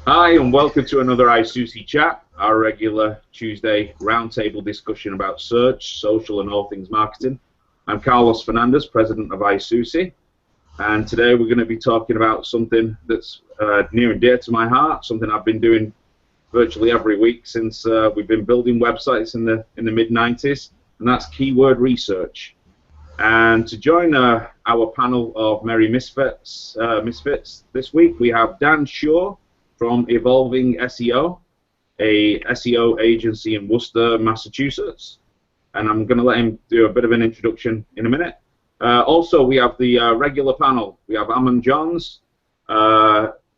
Hi, and welcome to another ISOOSI chat, our regular Tuesday roundtable discussion about search, social, and all things marketing. I'm Carlos Fernandes, president of ISOOSI, and today we're going to be talking about something that's near and dear to my heart, something I've been doing virtually every week since we've been building websites in the mid-90s, and that's keyword research. And to join our panel of merry misfits this week, we have Dan Shure from Evolving SEO, a SEO agency in Worcester, Massachusetts. And I'm going to let him do a bit of an introduction in a minute. Also, we have the regular panel. We have Ammon,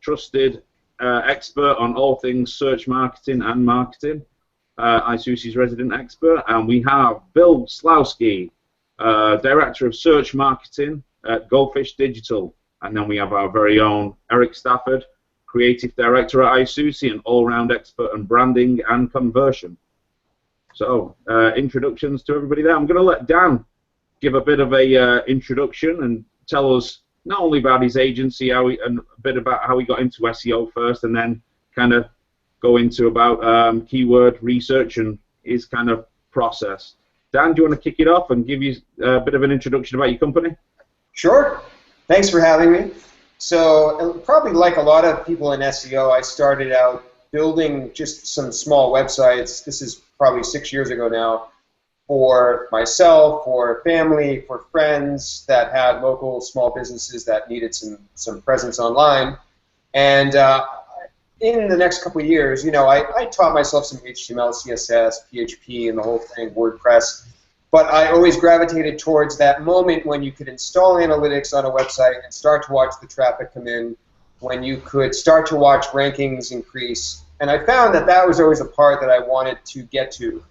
trusted expert on all things search marketing and marketing, ISOOSI's resident expert. And we have Bill Slawski, Director of Search Marketing at Goldfish Digital. And then we have our very own Erik Stafford, Creative Director at ISOOSI and all-round expert on branding and conversion. So, introductions to everybody there. I'm going to let Dan give a bit of a introduction and tell us not only about his agency, and a bit about how he got into SEO first, and then kind of go into about keyword research and his kind of process. Dan, do you want to kick it off and give you a bit of an introduction about your company? Sure. Thanks for having me. So, probably like a lot of people in SEO, I started out building just some small websites. This is probably 6 years ago now, for myself, for family, for friends that had local small businesses that needed some presence online. And in the next couple of years, you know, I taught myself some HTML, CSS, PHP, and the whole thing, WordPress. But I always gravitated towards that moment when you could install analytics on a website and start to watch the traffic come in, when you could start to watch rankings increase. And I found that that was always a part that I wanted to get to.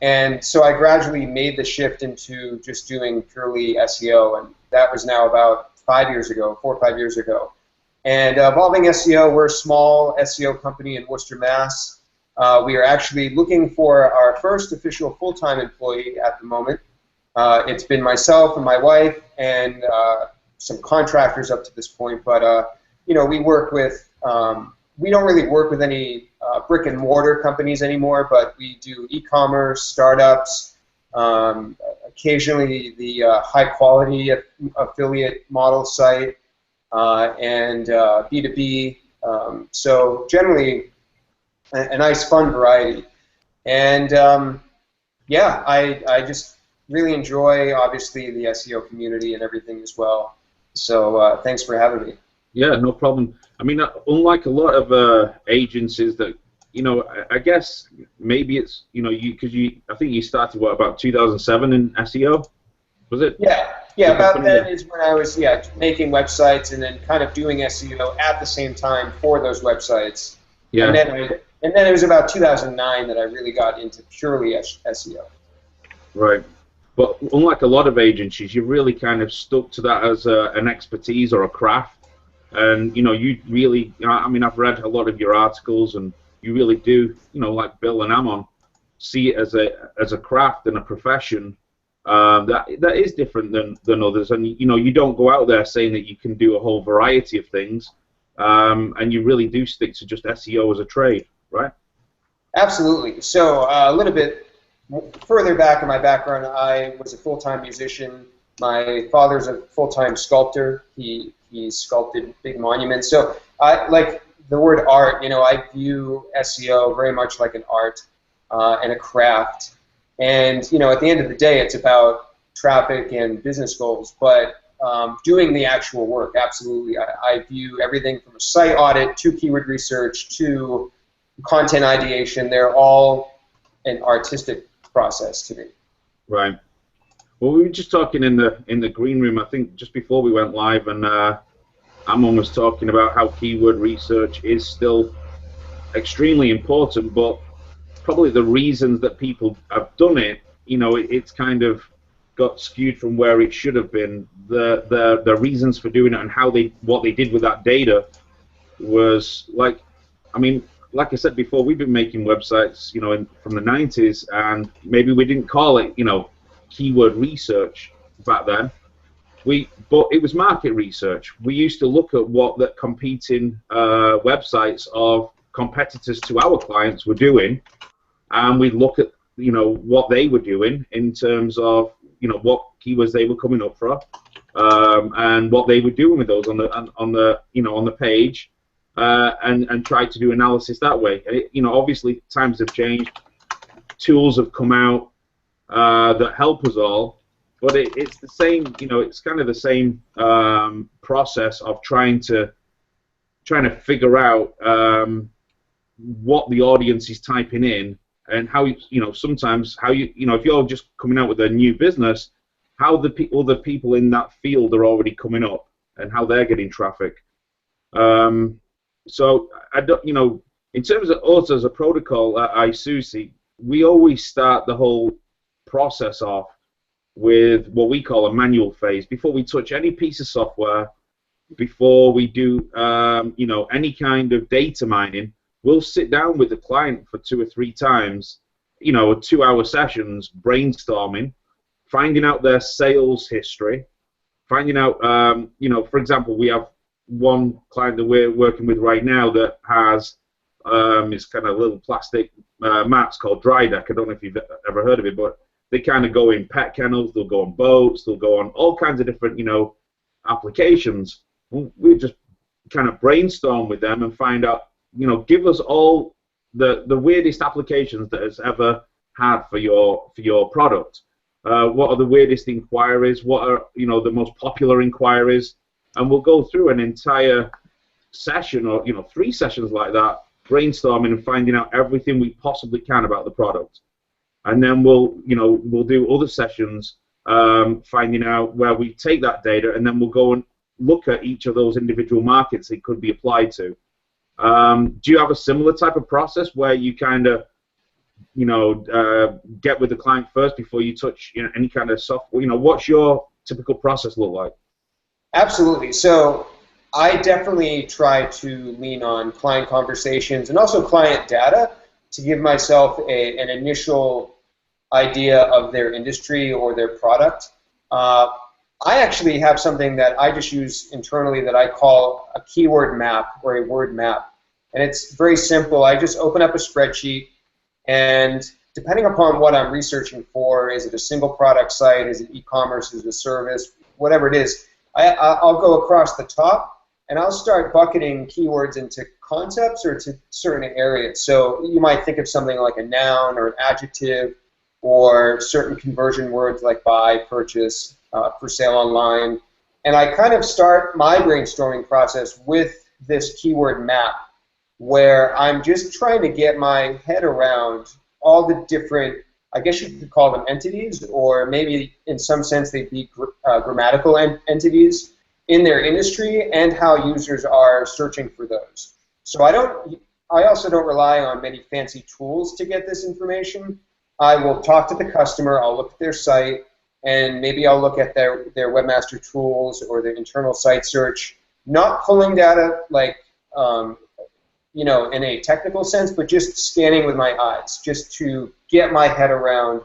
And so I gradually made the shift into just doing purely SEO, and that was now about 5 years ago, 4 or 5 years ago. And Evolving SEO, we're a small SEO company in Worcester, Mass. We are actually looking for our first official full-time employee at the moment. It's been myself and my wife and some contractors up to this point, but you know, we work with, we don't really work with any brick and mortar companies anymore, but we do e-commerce, startups, occasionally the high-quality affiliate model site, and B2B. So generally, a nice fun variety. And yeah, I just really enjoy, obviously, the SEO community and everything as well. So thanks for having me. Yeah, no problem. I mean, unlike a lot of agencies that, you know, I guess maybe it's, you know, because I think you started, what, about 2007 in SEO? Was it? Yeah, about then is when I was, making websites and then kind of doing SEO at the same time for those websites. Yeah. And then it was about 2009 that I really got into purely SEO. Right. But unlike a lot of agencies, you really kind of stuck to that as an expertise or a craft. And, you know, you really, I mean, I've read a lot of your articles, and you really do, you know, like Bill and Ammon, see it as a craft and a profession that is different than others. And, you know, you don't go out there saying that you can do a whole variety of things, and you really do stick to just SEO as a trade. Right? Absolutely. So a little bit further back in my background, I was a full-time musician. My father's a full-time sculptor. He sculpted big monuments. So I like the word art. You know, I view SEO very much like an art and a craft. And you know, at the end of the day, it's about traffic and business goals. But doing the actual work, absolutely. I view everything from a site audit to keyword research to content ideation. They're all an artistic process to me. Right. Well, we were just talking in the green room, I think, just before we went live, and Ammon was talking about how keyword research is still extremely important, but probably the reasons that people have done it, you know, it's kind of got skewed from where it should have been. The reasons for doing it and what they did with that data was like, I mean, like I said before, we've been making websites, you know, from the 90s, and maybe we didn't call it, you know, keyword research back then. But it was market research. We used to look at what the competing websites of competitors to our clients were doing, and we'd look at what they were doing in terms of what keywords they were coming up for, and what they were doing with those on the page, and try to do analysis that way. Obviously times have changed, tools have come out that help us all, but it's the same. It's kind of the same process of trying to figure out what the audience is typing in, and how sometimes how if you're just coming out with a new business, how the people in that field are already coming up and how they're getting traffic. So I don't, in terms of us as a protocol at ISOOSI, we always start the whole process off with what we call a manual phase. Before we touch any piece of software, before we do any kind of data mining, we'll sit down with the client for 2 or 3 times, 2-hour sessions, brainstorming, finding out their sales history, finding out, for example, we have one client that we're working with right now that has it's kind of little plastic mats called Dry Deck. I don't know if you've ever heard of it, but they kind of go in pet kennels, they'll go on boats, they'll go on all kinds of different, applications. We just kind of brainstorm with them and find out, give us all the weirdest applications that has ever had for your product. What are the weirdest inquiries? What are the most popular inquiries? And we'll go through an entire session, or 3 sessions like that, brainstorming and finding out everything we possibly can about the product. And then we'll do other sessions, finding out where we take that data, and then we'll go and look at each of those individual markets it could be applied to. Do you have a similar type of process where you kind of get with the client first before you touch any kind of software? What's your typical process look like? Absolutely. So I definitely try to lean on client conversations and also client data to give myself an initial idea of their industry or their product. I actually have something that I just use internally that I call a keyword map or a word map. And it's very simple. I just open up a spreadsheet, and depending upon what I'm researching for, is it a single product site, is it e-commerce, is it a service, whatever it is, I'll go across the top and I'll start bucketing keywords into concepts or to certain areas. So you might think of something like a noun or an adjective, or certain conversion words like buy, purchase, for sale online. And I kind of start my brainstorming process with this keyword map, where I'm just trying to get my head around all the different, I guess you could call them entities, or maybe in some sense they'd be grammatical entities in their industry, and how users are searching for those. So I also don't rely on many fancy tools to get this information. I will talk to the customer, I'll look at their site, and maybe I'll look at their webmaster tools or their internal site search, not pulling data like in a technical sense, but just scanning with my eyes, just to get my head around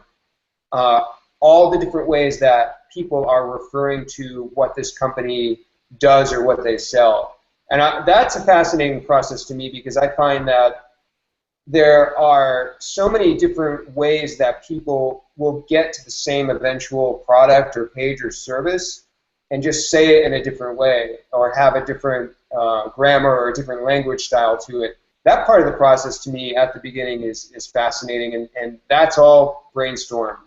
all the different ways that people are referring to what this company does or what they sell. And that's a fascinating process to me, because I find that there are so many different ways that people will get to the same eventual product or page or service and just say it in a different way, or have a different grammar or a different language style to it. That part of the process to me at the beginning is fascinating, and that's all brainstorm.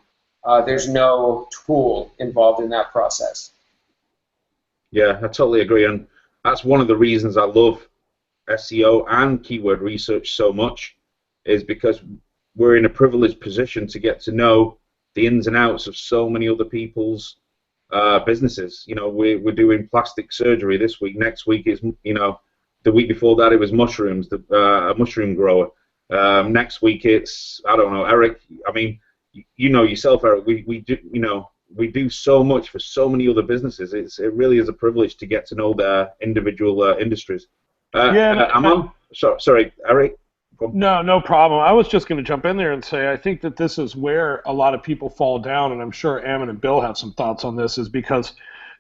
There's no tool involved in that process. Yeah, I totally agree, and that's one of the reasons I love SEO and keyword research so much, is because we're in a privileged position to get to know the ins and outs of so many other people's businesses. We're doing plastic surgery this week. Next week is, the week before that it was mushrooms, a mushroom grower. Next week it's, I don't know, Erik. I mean, yourself, Erik. We do so much for so many other businesses. It really is a privilege to get to know their individual industries. Ammon? Sorry, Erik. No problem. I was just going to jump in there and say I think that this is where a lot of people fall down, and I'm sure Ammon and Bill have some thoughts on this, is because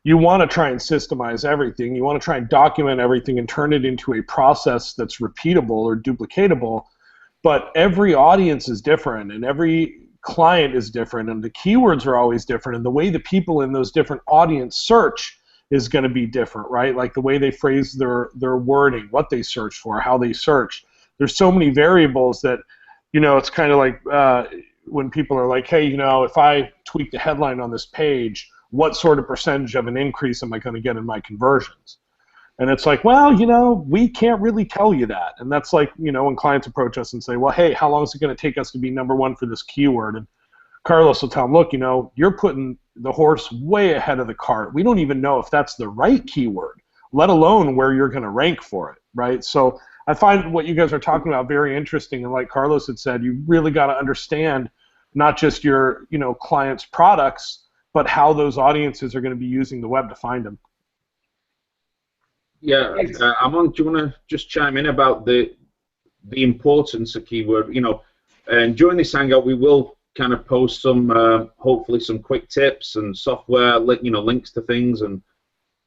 you want to try and systemize everything. You want to try and document everything and turn it into a process that's repeatable or duplicatable. But every audience is different, and every client is different, and the keywords are always different, and the way the people in those different audience search is going to be different, right? Like the way they phrase their wording, what they search for, how they search. There's so many variables that, it's kind of like when people are like, hey, if I tweak the headline on this page, what sort of percentage of an increase am I going to get in my conversions? And it's like, well, we can't really tell you that. And that's like, when clients approach us and say, well, hey, how long is it going to take us to be #1 for this keyword? And Carlos will tell them, look, you're putting the horse way ahead of the cart. We don't even know if that's the right keyword, let alone where you're going to rank for it, right? So I find what you guys are talking about very interesting. And like Carlos had said, you really got to understand not just your, clients' products, but how those audiences are going to be using the web to find them. Yeah, Ammon, do you want to just chime in about the importance of keyword? And during this hangout, we will kind of post some, hopefully, some quick tips and software, links to things, and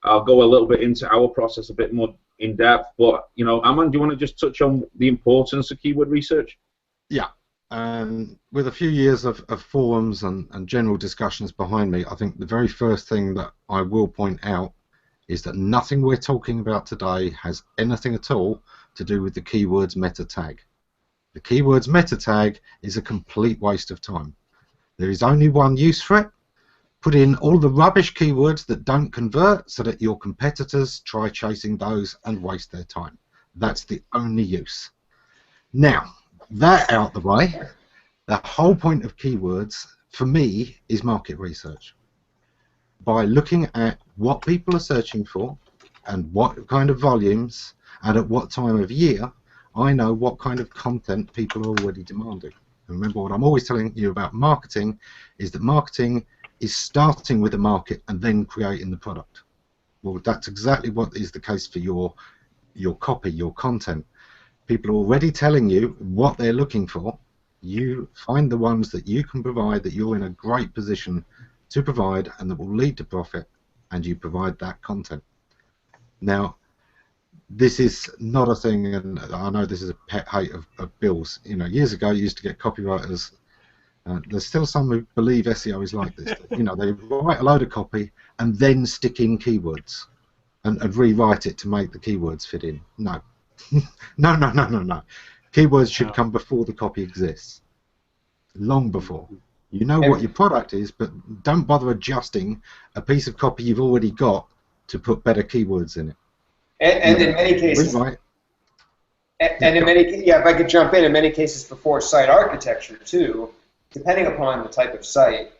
I'll go a little bit into our process a bit more in depth. But Ammon, do you want to just touch on the importance of keyword research? Yeah. With a few years of forums and general discussions behind me, I think the very first thing that I will point out is that nothing we're talking about today has anything at all to do with the keywords meta tag. The keywords meta tag is a complete waste of time. There is only one use for it. Put in all the rubbish keywords that don't convert so that your competitors try chasing those and waste their time. That's the only use. Now, that out the way, the whole point of keywords, for me, is market research. By looking at what people are searching for and what kind of volumes and at what time of year, I know what kind of content people are already demanding. And remember, what I'm always telling you about marketing is that marketing is starting with the market and then creating the product. Well, that's exactly what is the case for your copy, your content. People are already telling you what they're looking for. You find the ones that you can provide, that you're in a great position to provide and that will lead to profit, and you provide that content. Now, this is not a thing, and I know this is a pet hate of Bill's. Years ago you used to get copywriters, there's still some who believe SEO is like this. They write a load of copy and then stick in keywords and rewrite it to make the keywords fit in. No. No. Keywords should come before the copy exists. Long before. You know what your product is, but don't bother adjusting a piece of copy you've already got to put better keywords in it. And in many cases, if I could jump in many cases before site architecture too, depending upon the type of site,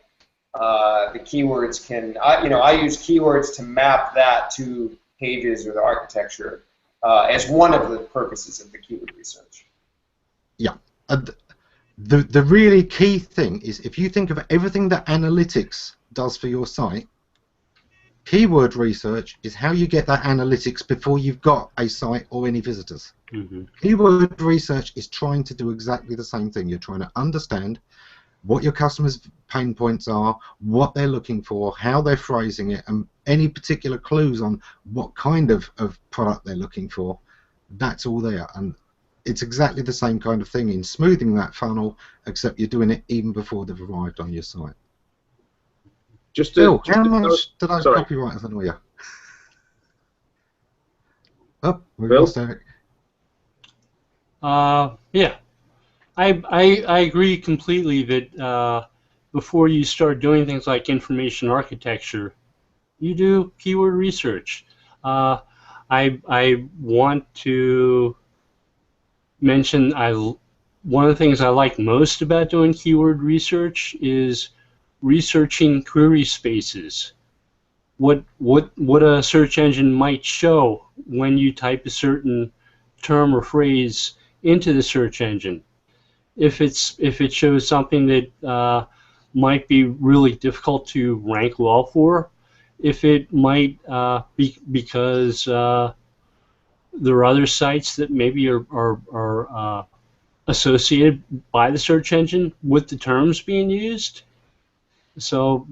the keywords can. I use keywords to map that to pages or the architecture as one of the purposes of the keyword research. Yeah. The really key thing is, if you think of everything that analytics does for your site, keyword research is how you get that analytics before you've got a site or any visitors. Mm-hmm. Keyword research is trying to do exactly the same thing. You're trying to understand what your customers' pain points are, what they're looking for, how they're phrasing it, and any particular clues on what kind of product they're looking for. That's all there. And it's exactly the same kind of thing in smoothing that funnel, except you're doing it even before they've arrived on your site. Bill, how much do those copywriters annoy you? Oh, we've lost Erik. Yeah. I agree completely that before you start doing things like information architecture, you do keyword research. I want to mention one of the things I like most about doing keyword research is researching query spaces. What a search engine might show when you type a certain term or phrase into the search engine. If it shows something that might be really difficult to rank well for, if it might be because there are other sites that maybe are associated by the search engine with the terms being used. So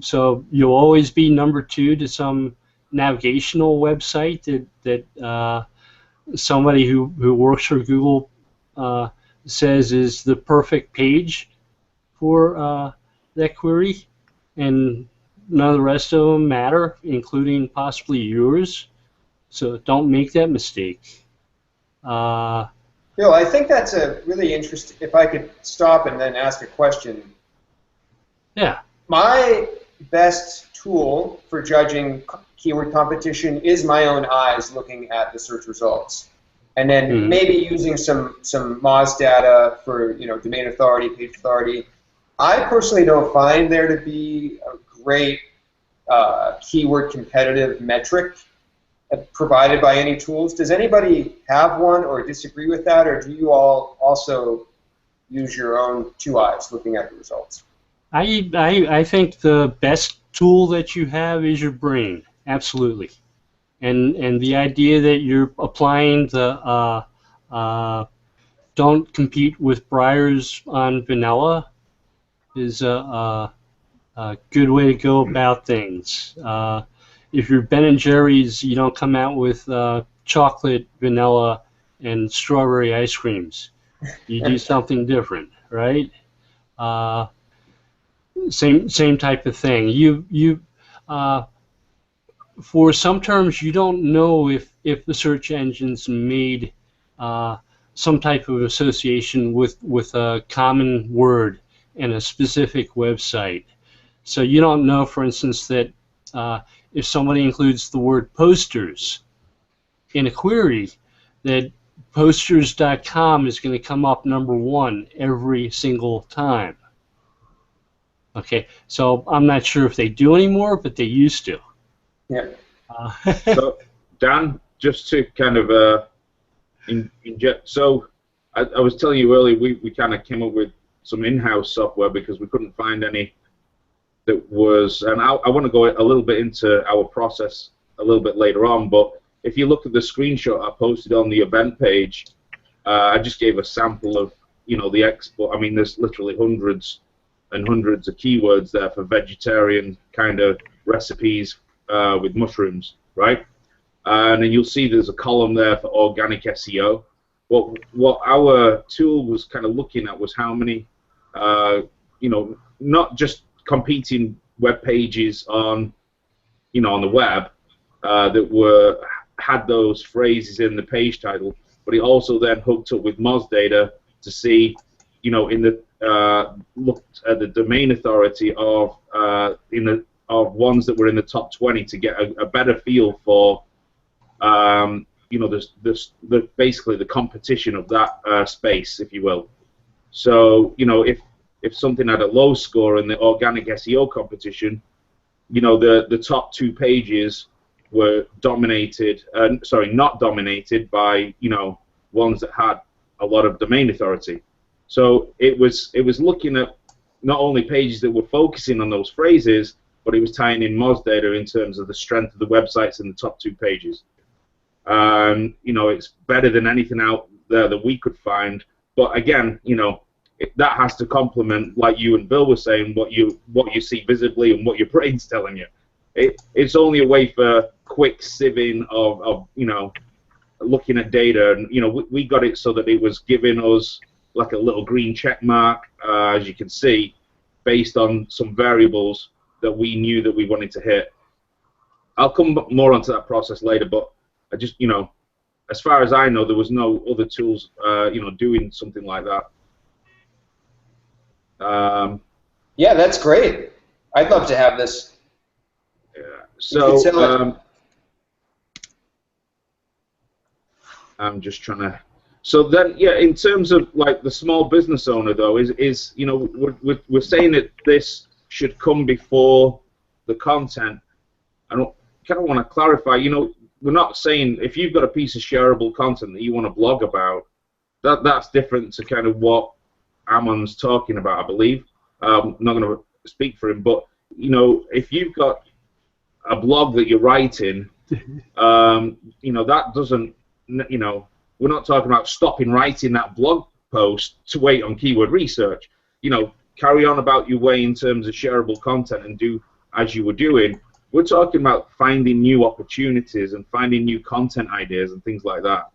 you'll always be number 2 to some navigational website that somebody who works for Google says is the perfect page for that query, and none of the rest of them matter, including possibly yours. So don't make that mistake. Bill, I think that's a really interesting. If I could stop and then ask a question. Yeah. My best tool for judging keyword competition is my own eyes looking at the search results, and then maybe using some Moz data for domain authority, page authority. I personally don't find there to be a great keyword competitive metric provided by any tools. Does anybody have one or disagree with that, or do you all also use your own two eyes looking at the results? I think the best tool that you have is your brain, absolutely, and the idea that you're applying the don't compete with briars on vanilla is a good way to go about things. If you're Ben & Jerry's, you don't come out with chocolate, vanilla, and strawberry ice creams. You do something different, right? Same type of thing. For some terms, you don't know if the search engine's made some type of association with a common word and a specific website. So you don't know, for instance, that if somebody includes the word posters in a query, that posters.com is going to come up #1 every single time. Okay, so I'm not sure if they do anymore, but they used to. Yeah. So, Dan, just to kind of inject, so I was telling you earlier, we kind of came up with some in-house software because we couldn't find any that was, and I want to go a little bit into our process a little bit later on, but if you look at the screenshot I posted on the event page, I just gave a sample of, the export. I mean, there's literally hundreds and hundreds of keywords there for vegetarian kind of recipes with mushrooms, right? And then you'll see there's a column there for organic SEO. What our tool was kind of looking at was how many, not just competing web pages on, on the web that had those phrases in the page title, but it also then hooked up with Moz data to see, looked at the domain authority of ones that were in the top 20 to get a better feel for, basically the competition of that space, if you will. So, if something had a low score in the organic SEO competition, the top 2 pages were dominated, not dominated by, ones that had a lot of domain authority. So it was looking at not only pages that were focusing on those phrases, but it was tying in Moz data in terms of the strength of the websites in the top 2 pages. It's better than anything out there that we could find. But again, that has to complement, like you and Bill were saying, what you see visibly and what your brain's telling you. It's only a way for quick sieving of looking at data, and we got it so that it was giving us like a little green check mark, as you can see, based on some variables that we knew that we wanted to hit. I'll come more onto that process later, but I just, as far as I know, there was no other tools, doing something like that. Yeah, that's great. I'd love to have this. Yeah. So I'm just trying to. So then, yeah, in terms of like the small business owner, though, is we're saying that this should come before the content. I kind of want to clarify. We're not saying if you've got a piece of shareable content that you want to blog about, that's different to kind of what Ammon's talking about, I believe. I'm not going to speak for him, but if you've got a blog that you're writing, that doesn't, we're not talking about stopping writing that blog post to wait on keyword research. Carry on about your way in terms of shareable content and do as you were doing. we're talking about finding new opportunities and finding new content ideas and things like that.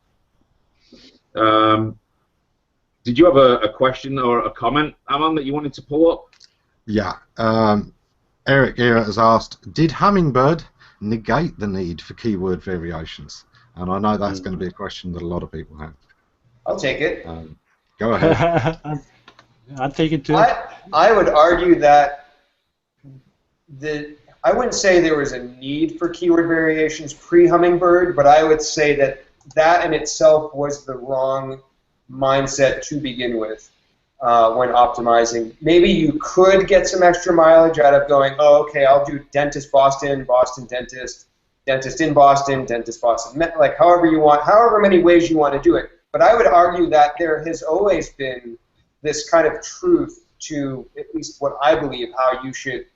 Did you have a question or a comment, Ammon, that you wanted to pull up? Yeah. Erik here has asked, did Hummingbird negate the need for keyword variations? And I know that's going to be a question that a lot of people have. I'll take it. Go ahead. I'll take it too. I would argue that I wouldn't say there was a need for keyword variations pre-Hummingbird, but I would say that that in itself was the wrong mindset to begin with when optimizing. Maybe you could get some extra mileage out of going, oh, okay, I'll do dentist Boston, Boston dentist, dentist in Boston, dentist Boston, like however you want, however many ways you want to do it. But I would argue that there has always been this kind of truth to at least what I believe how you should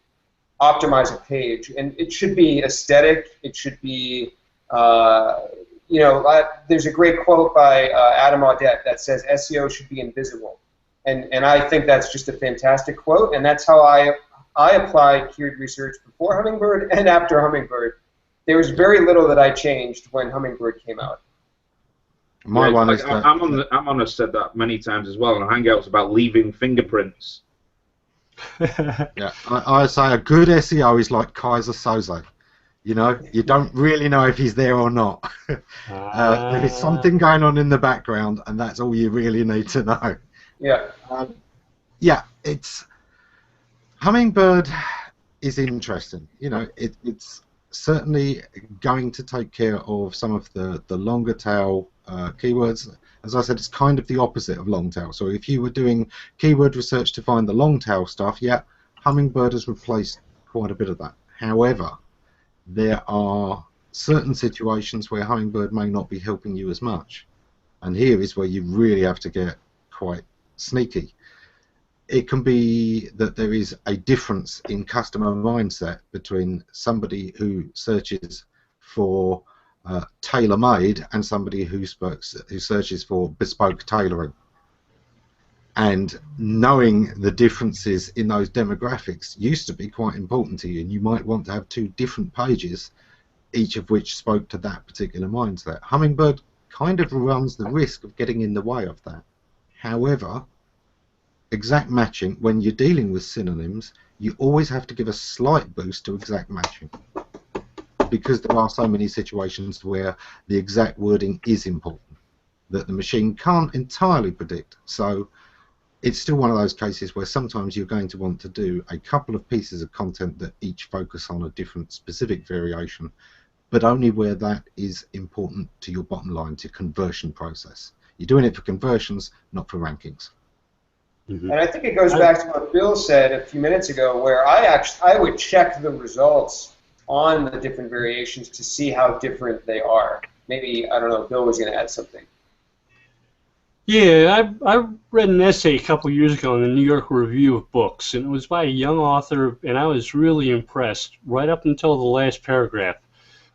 optimize a page, and it should be aesthetic. It should be, you know, there's a great quote by Adam Audette that says SEO should be invisible, and I think that's just a fantastic quote, and that's how I applied keyword research before Hummingbird and after Hummingbird. There was very little that I changed when Hummingbird came out. My one is Ammon has said that many times as well on Hangouts about leaving fingerprints. Yeah, I say a good SEO is like Kaiser Soze. You know, you don't really know if he's there or not. There is something going on in the background, and that's all you really need to know. Yeah. Yeah, it's Hummingbird is interesting. You know, it's certainly going to take care of some of the longer tail keywords. As I said, it's kind of the opposite of long tail. So if you were doing keyword research to find the long tail stuff, yeah, Hummingbird has replaced quite a bit of that. However, there are certain situations where Hummingbird may not be helping you as much. And here is where you really have to get quite sneaky. It can be that there is a difference in customer mindset between somebody who searches for tailor-made and somebody who searches for bespoke tailoring. And knowing the differences in those demographics used to be quite important to you, and you might want to have two different pages, each of which spoke to that particular mindset. Hummingbird kind of runs the risk of getting in the way of that. However, exact matching, when you're dealing with synonyms, you always have to give a slight boost to exact matching, because there are so many situations where the exact wording is important that the machine can't entirely predict. So it's still one of those cases where sometimes you're going to want to do a couple of pieces of content that each focus on a different specific variation, but only where that is important to your bottom line, to conversion process. You're doing it for conversions, not for rankings. And I think it goes back to what Bill said a few minutes ago, where I would check the results on the different variations to see how different they are. Maybe, I don't know, Bill was going to add something. Yeah, I read an essay a couple years ago in the New York Review of Books, and it was by a young author, and I was really impressed right up until the last paragraph,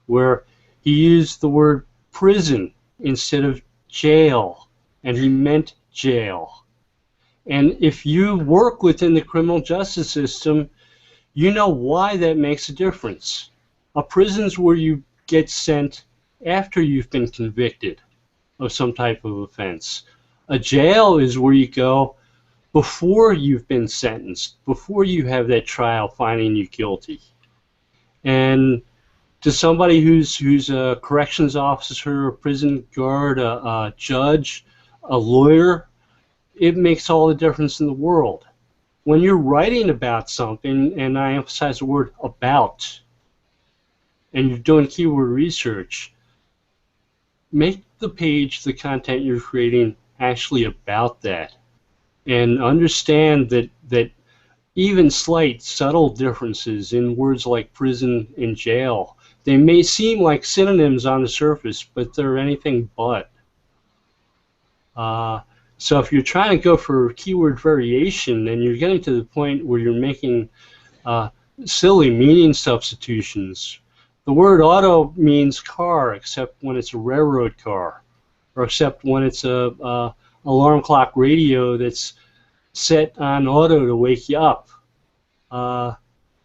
where he used the word prison instead of jail, and he meant jail. And if you work within the criminal justice system, you know why that makes a difference. A prison's where you get sent after you've been convicted of some type of offense. A jail is where you go before you've been sentenced, before you have that trial finding you guilty. And to somebody who's a corrections officer, a prison guard, a judge, a lawyer, it makes all the difference in the world. When you're writing about something, and I emphasize the word about, and you're doing keyword research, make the page, the content you're creating, actually about that. And understand that even slight, subtle differences in words like prison and jail, they may seem like synonyms on the surface, but they're anything but. So if you're trying to go for keyword variation, and you're getting to the point where you're making silly meaning substitutions. The word auto means car, except when it's a railroad car, or except when it's a alarm clock radio that's set on auto to wake you up.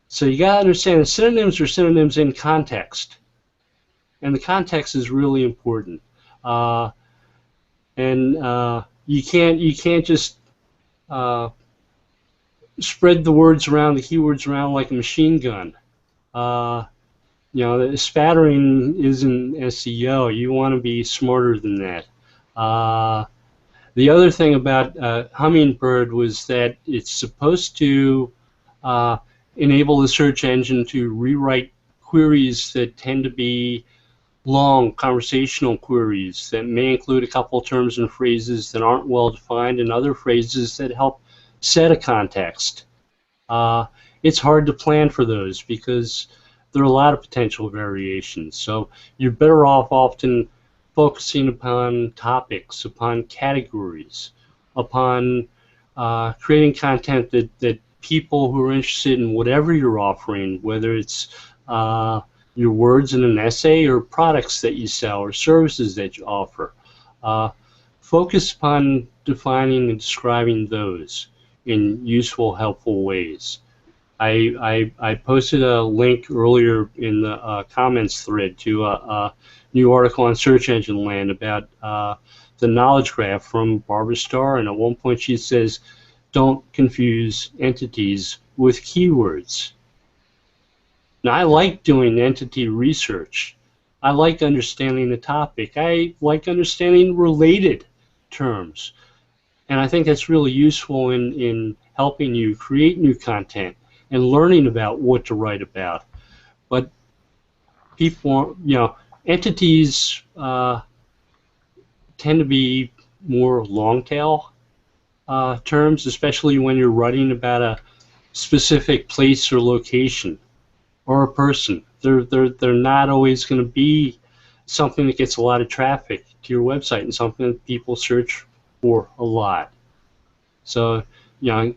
So you got to understand that synonyms are synonyms in context, and the context is really important. You can't just spread the words around, the keywords around like a machine gun. The spattering isn't SEO. You want to be smarter than that. The other thing about Hummingbird was that it's supposed to enable the search engine to rewrite queries that tend to be long conversational queries that may include a couple terms and phrases that aren't well defined and other phrases that help set a context. It's hard to plan for those because there are a lot of potential variations. So you're better off often focusing upon topics, upon categories, upon creating content that people who are interested in whatever you're offering, whether it's your words in an essay or products that you sell or services that you offer. Focus upon defining and describing those in useful, helpful ways. I posted a link earlier in the comments thread to a new article on Search Engine Land about the knowledge graph from Barbara Starr, and at one point she says, don't confuse entities with keywords. Now, I like doing entity research. I like understanding the topic. I like understanding related terms. And I think that's really useful in helping you create new content and learning about what to write about. But people, entities tend to be more long tail terms, especially when you're writing about a specific place or location or a person. They're not always going to be something that gets a lot of traffic to your website and something that people search for a lot. So,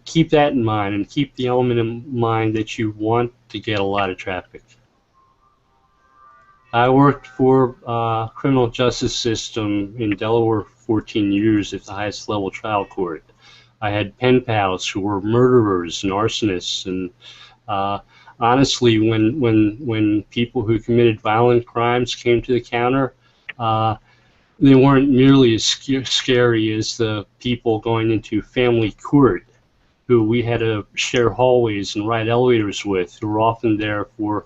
keep that in mind and keep the element in mind that you want to get a lot of traffic. I worked for criminal justice system in Delaware for 14 years at the highest level trial court. I had pen pals who were murderers and arsonists, and honestly, when people who committed violent crimes came to the counter, they weren't nearly as scary as the people going into family court, who we had to share hallways and ride elevators with, who were often there for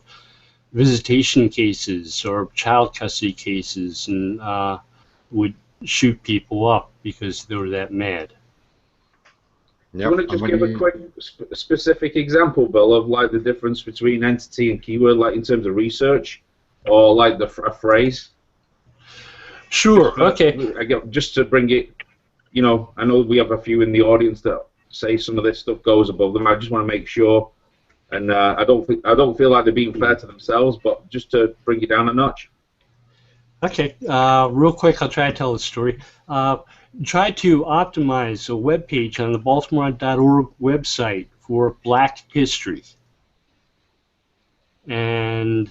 visitation cases or child custody cases, and would shoot people up because they were that mad. Do you want to just give a quick specific example, Bill, of like the difference between entity and keyword, like in terms of research, or like a phrase? Sure. Okay. Just to bring it, I know we have a few in the audience that say some of this stuff goes above them. I just want to make sure, and I don't feel like they're being fair to themselves, but just to bring it down a notch. Okay. Real quick, I'll try to tell the story. Try to optimize a web page on the Baltimore.org website for Black history, and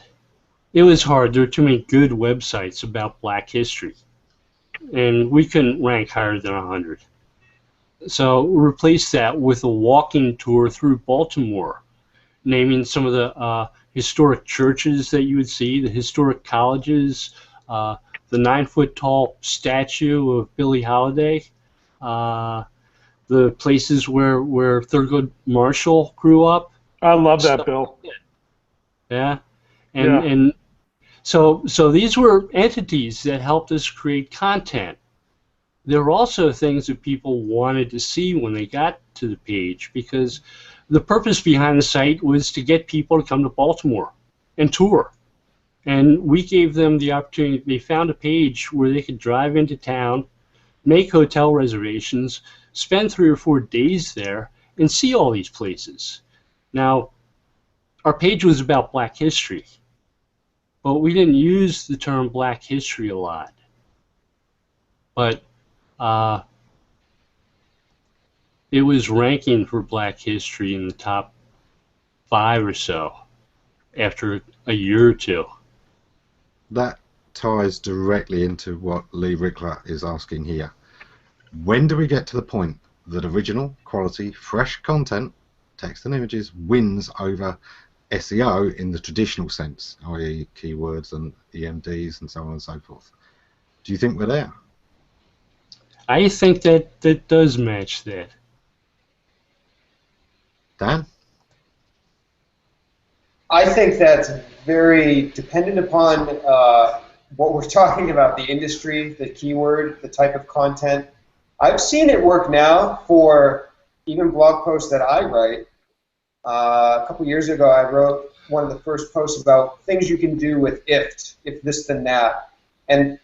it was hard. There were too many good websites about Black history, and we couldn't rank higher than 100. So replace that with a walking tour through Baltimore, naming some of the historic churches that you would see, the historic colleges, the 9-foot-tall statue of Billie Holiday, the places where Thurgood Marshall grew up. I love that, Bill. Yeah, and so these were entities that helped us create content. There were also things that people wanted to see when they got to the page, because the purpose behind the site was to get people to come to Baltimore and tour. And we gave them the opportunity. They found a page where they could drive into town, make hotel reservations, spend 3 or 4 days there, and see all these places. Now, our page was about Black history, but we didn't use the term Black history a lot. But it was ranking for Black history in the top 5 or so after a year or two. That ties directly into what Lee Rickler is asking here. When do we get to the point that original, quality, fresh content, text and images, wins over SEO in the traditional sense, i.e. keywords and EMDs and so on and so forth. Do you think we're there? I think that does match that. Dan? I think that's very dependent upon what we're talking about, the industry, the keyword, the type of content. I've seen it work now for even blog posts that I write. A couple years ago, I wrote one of the first posts about things you can do with if this, then that. And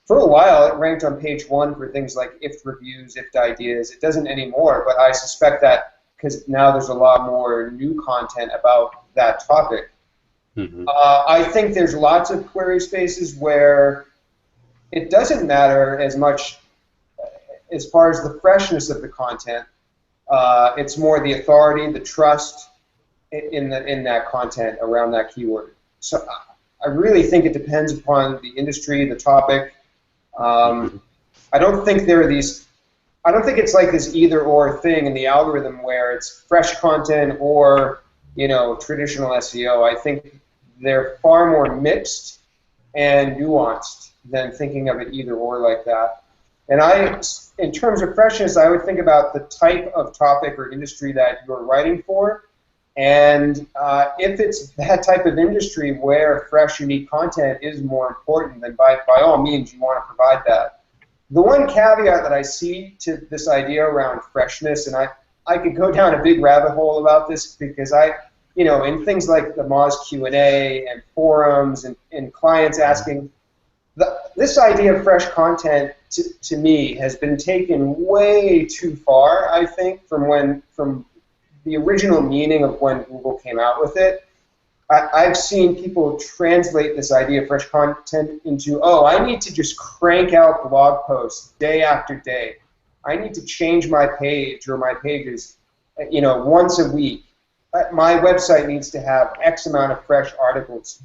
for a while, it ranked on page 1 for things like if reviews, if ideas. It doesn't anymore, but I suspect that because now there's a lot more new content about that topic. Mm-hmm. I think there's lots of query spaces where it doesn't matter as much as far as the freshness of the content. It's more the authority, the trust in that content around that keyword. So I really think it depends upon the industry, the topic. I don't think there are these. I don't think it's like this either-or thing in the algorithm where it's fresh content or traditional SEO. I think they're far more mixed and nuanced than thinking of it either-or like that. And in terms of freshness, I would think about the type of topic or industry that you're writing for, and if it's that type of industry where fresh, unique content is more important, then by all means you want to provide that. The one caveat that I see to this idea around freshness, and I could go down a big rabbit hole about this because in things like the Moz Q&A and forums and clients asking, this idea of fresh content to me has been taken way too far, I think, from the original meaning of when Google came out with it. I've seen people translate this idea of fresh content into, I need to just crank out blog posts day after day. I need to change my page or my pages, once a week. My website needs to have X amount of fresh articles.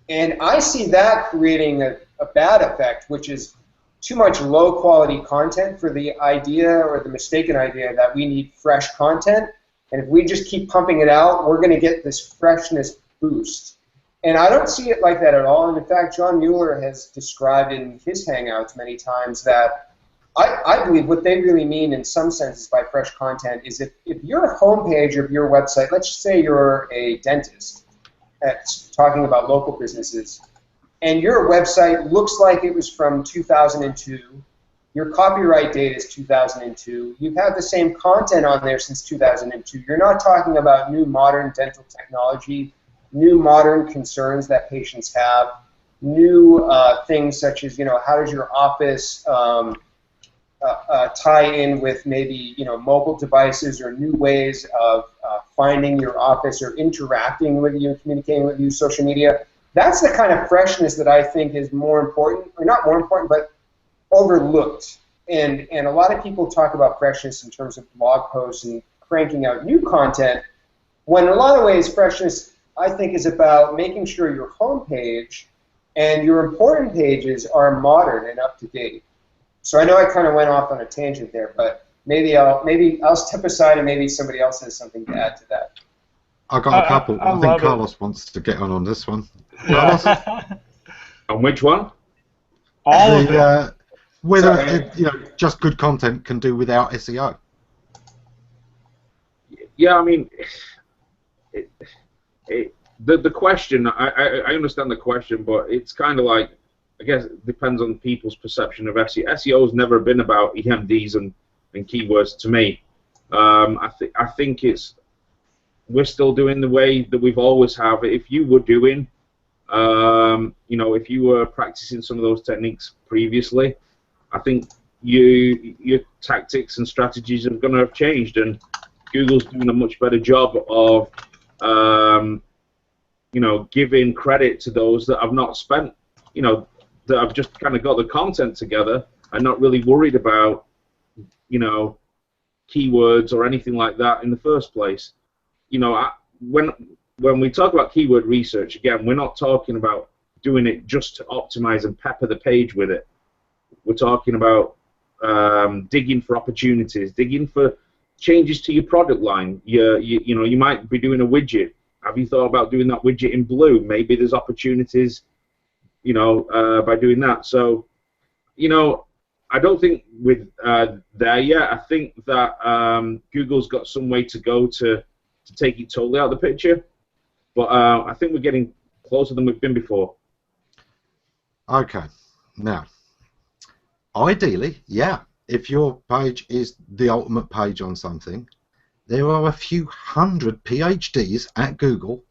And I see that creating a bad effect, which is too much low-quality content for the idea or the mistaken idea that we need fresh content. And if we just keep pumping it out, we're going to get this freshness boost. And I don't see it like that at all. And in fact, John Mueller has described in his Hangouts many times that I believe what they really mean in some senses by fresh content is if your homepage of your website, let's just say you're a dentist, talking about local businesses, and your website looks like it was from 2002, your copyright date is 2002, you've had the same content on there since 2002, you're not talking about new modern dental technology, new modern concerns that patients have, new things such as, how does your office tie in with maybe, mobile devices or new ways of finding your office or interacting with you, communicating with you, social media. That's the kind of freshness that I think is more important, or not more important, but overlooked. And a lot of people talk about freshness in terms of blog posts and cranking out new content, when in a lot of ways freshness, I think, is about making sure your homepage and your important pages are modern and up to date. So I know I kind of went off on a tangent there, but maybe I'll step aside and maybe somebody else has something to add to that. I got a couple. I think Carlos wants to get on this one. Carlos? On which one? All of it. Whether just good content can do without SEO. Yeah, I mean, the question. I understand the question, but it's kind of like, I guess it depends on people's perception of SEO. SEO has never been about EMDs and keywords to me. I think we're still doing the way that we've always have. If you were doing, if you were practicing some of those techniques previously, I think your tactics and strategies are going to have changed, and Google's doing a much better job of, giving credit to those that have not spent, that have just kind of got the content together and not really worried about, keywords or anything like that in the first place. When we talk about keyword research, again, we're not talking about doing it just to optimize and pepper the page with it. We're talking about digging for opportunities, digging for changes to your product line. You might be doing a widget have you thought about doing that widget in blue? Maybe there's opportunities, you know, by doing that. So, you know, I don't think we're there yet. I think that Google's got some way to go to take it totally out of the picture, but I think we're getting closer than we've been before. Okay, now, ideally, yeah, if your page is the ultimate page on something, there are a few hundred PhDs at Google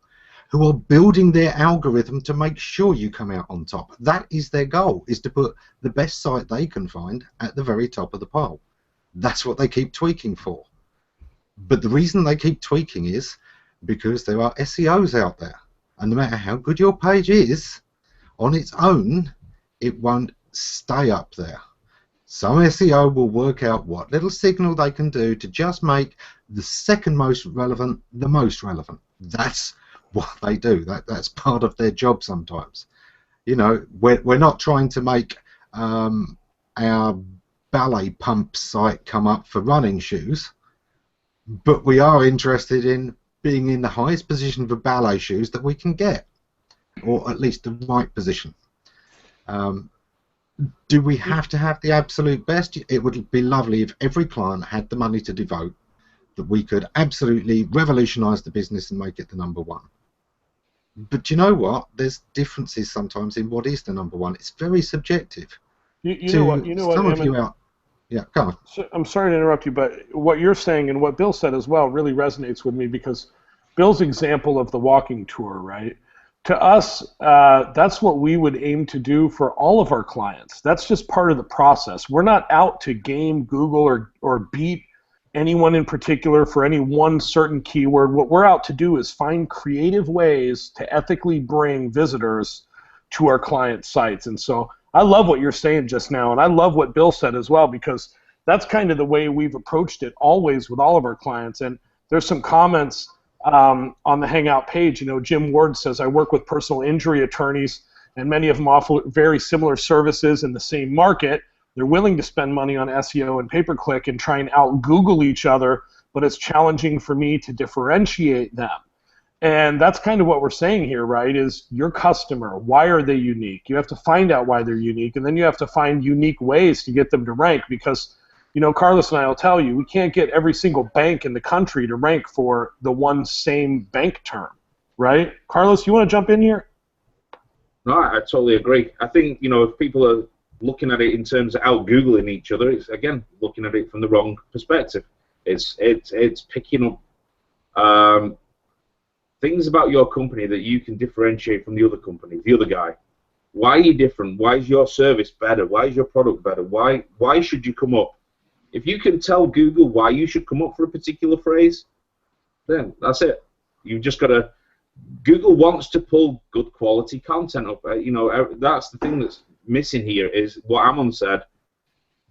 who are building their algorithm to make sure you come out on top. That is their goal, is to put the best site they can find at the very top of the pile. That's what they keep tweaking for. But the reason they keep tweaking is because there are SEOs out there, and no matter how good your page is, on its own, it won't stay up there. Some SEO will work out what little signal they can do to just make the second most relevant the most relevant. That's what they do. That's part of their job sometimes. You know, we're not trying to make our ballet pump site come up for running shoes, but we are interested in being in the highest position for ballet shoes that we can get, or at least the right position. Do we have to have the absolute best? It would be lovely if every client had the money to devote, that we could absolutely revolutionize the business and make it the number one. But you know what? There's differences sometimes in what is the number one. It's very subjective. You know what, some of Ammon, you out. Yeah, go on. So, I'm sorry to interrupt you, but what you're saying and what Bill said as well really resonates with me, because Bill's example of the walking tour, right? To us, that's what we would aim to do for all of our clients. That's just part of the process. We're not out to game Google or beat anyone in particular for any one certain keyword. What we're out to do is find creative ways to ethically bring visitors to our client sites. And so I love what you're saying just now, and I love what Bill said as well, because that's kind of the way we've approached it always with all of our clients. And there's some comments on the Hangout page. You know, Jim Ward says, I work with personal injury attorneys, and many of them offer very similar services in the same market. They're willing to spend money on SEO and pay-per-click and try and out-Google each other, but it's challenging for me to differentiate them. And that's kind of what we're saying here, right, is your customer, why are they unique? You have to find out why they're unique, and then you have to find unique ways to get them to rank, because, you know, Carlos and I will tell you, we can't get every single bank in the country to rank for the one same bank term, right? Carlos, you want to jump in here? No, I totally agree. I think, you know, if people are looking at it in terms of out-Googling each other, it's, again, looking at it from the wrong perspective. It's picking up things about your company that you can differentiate from the other company, the other guy. Why are you different? Why is your service better? Why is your product better? Why should you come up? If you can tell Google why you should come up for a particular phrase, then that's it. You've just got to. Google wants to pull good quality content up. You know, that's the thing that's missing here, is what Ammon said.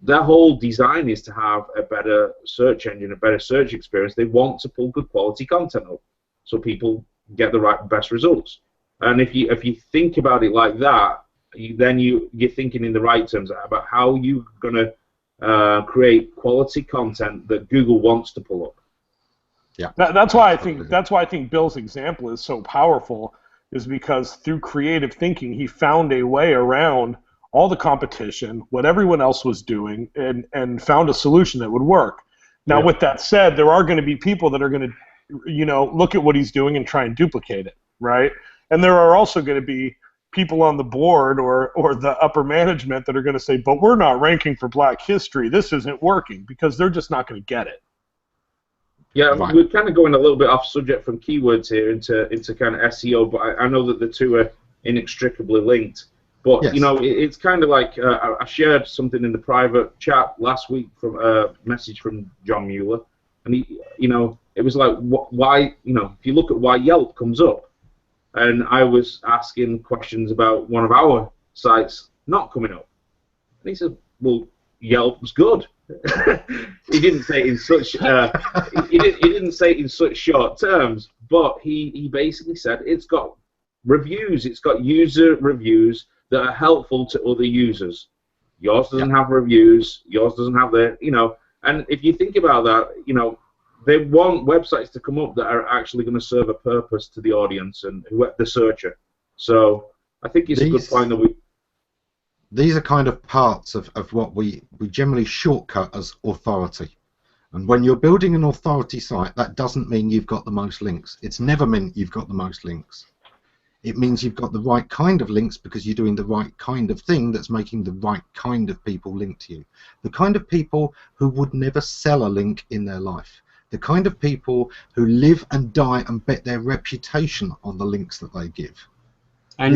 Their whole design is to have a better search engine, a better search experience. They want to pull good quality content up so people get the best results. And if you think about it like that, then you're thinking in the right terms about how you're going to create quality content that Google wants to pull up. Yeah, that's why I think Bill's example is so powerful, is because through creative thinking he found a way around all the competition, what everyone else was doing, and found a solution that would work. Now, with that said, there are going to be people that are going to, you know, look at what he's doing and try and duplicate it, right? And there are also going to be people on the board or the upper management that are going to say, but we're not ranking for Black history. This isn't working, because they're just not going to get it. Yeah, we're kind of going a little bit off subject from keywords here into kind of SEO, but I know that the two are inextricably linked. But, yes, you know, it's kind of like I shared something in the private chat last week from a message from John Mueller, and he, you know, it was like, why, you know, if you look at why Yelp comes up, and I was asking questions about one of our sites not coming up, and he said, well, Yelp's good. He didn't say it in such he didn't say it in such short terms, but he basically said it's got reviews, it's got user reviews that are helpful to other users. Yours doesn't have reviews, yours doesn't have the, you know, and if you think about that, you know, they want websites to come up that are actually going to serve a purpose to the audience and the searcher. So I think it's a good point that these are kind of parts of what we generally shortcut as authority. And when you're building an authority site, that doesn't mean you've got the most links. It's never meant you've got the most links. It means you've got the right kind of links because you're doing the right kind of thing that's making the right kind of people link to you. The kind of people who would never sell a link in their life. The kind of people who live and die and bet their reputation on the links that they give. I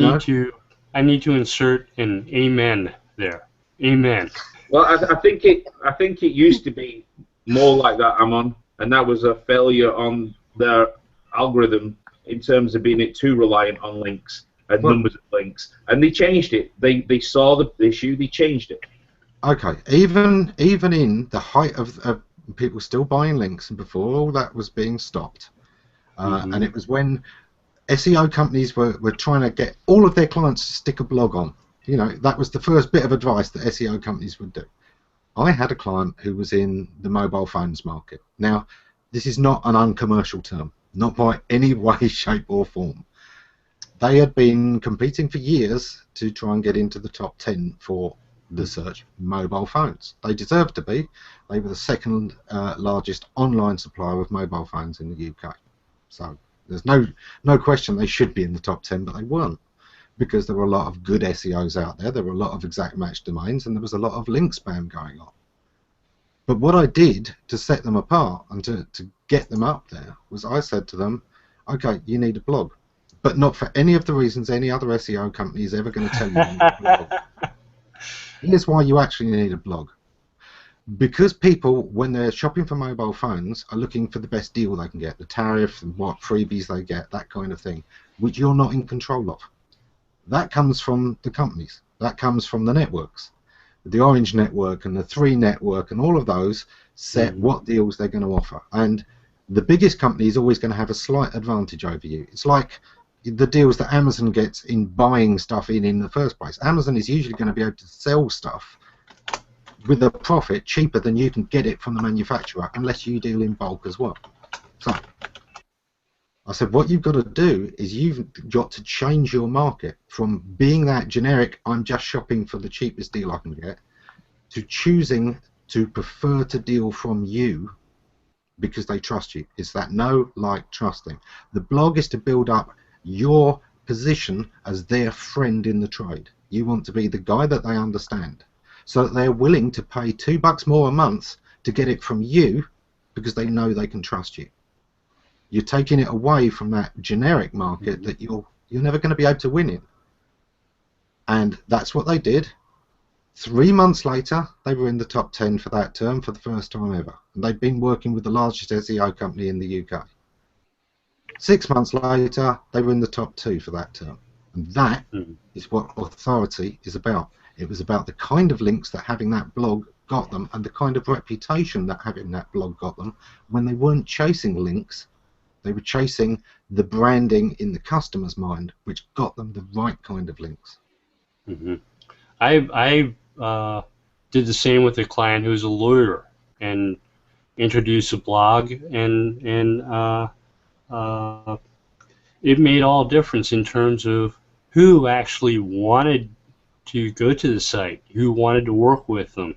need to insert an amen there. Amen. Well, I think it used to be more like that, Ammon, and that was a failure on their algorithm in terms of being too reliant on links and numbers of links, and they changed it. They saw the issue, they changed it. Okay, even in the height of people still buying links and before all that was being stopped, and it was when SEO companies were trying to get all of their clients to stick a blog on. You know, that was the first bit of advice that SEO companies would do. I had a client who was in the mobile phones market. Now, this is not an uncommercial term, not by any way, shape or form. They had been competing for years to try and get into the top 10 for the search mobile phones. They deserved to be. They were the second largest online supplier of mobile phones in the UK. So there's no question they should be in the top 10, but they weren't, because there were a lot of good SEOs out there. There were a lot of exact match domains, and there was a lot of link spam going on. But what I did to set them apart and to get them up there was I said to them, okay, you need a blog, but not for any of the reasons any other SEO company is ever going to tell you you need a blog. Here's why you actually need a blog. Because people, when they're shopping for mobile phones, are looking for the best deal they can get, the tariff, and what freebies they get, that kind of thing, which you're not in control of. That comes from the companies. That comes from the networks. The Orange Network and the 3 Network and all of those set what deals they're going to offer. And the biggest company is always going to have a slight advantage over you. It's like the deals that Amazon gets in buying stuff in the first place. Amazon is usually going to be able to sell stuff with a profit cheaper than you can get it from the manufacturer, unless you deal in bulk as well. So I said, what you've got to do is you've got to change your market from being that generic, I'm just shopping for the cheapest deal I can get, to choosing to prefer to deal from you because they trust you. It's that know, like, trusting. The blog is to build up your position as their friend in the trade. You want to be the guy that they understand, so that they're willing to pay $2 more a month to get it from you because they know they can trust you. You're taking it away from that generic market that you're never going to be able to win in. And that's what they did. 3 months later, they were in the top 10 for that term for the first time ever. And they'd been working with the largest SEO company in the UK. 6 months later, they were in the top 2 for that term. And that is what authority is about. It was about the kind of links that having that blog got them and the kind of reputation that having that blog got them when they weren't chasing links. They were chasing the branding in the customer's mind, which got them the right kind of links. I did the same with a client who's a lawyer and introduced a blog, and it made all difference in terms of who actually wanted to go to the site, who wanted to work with them.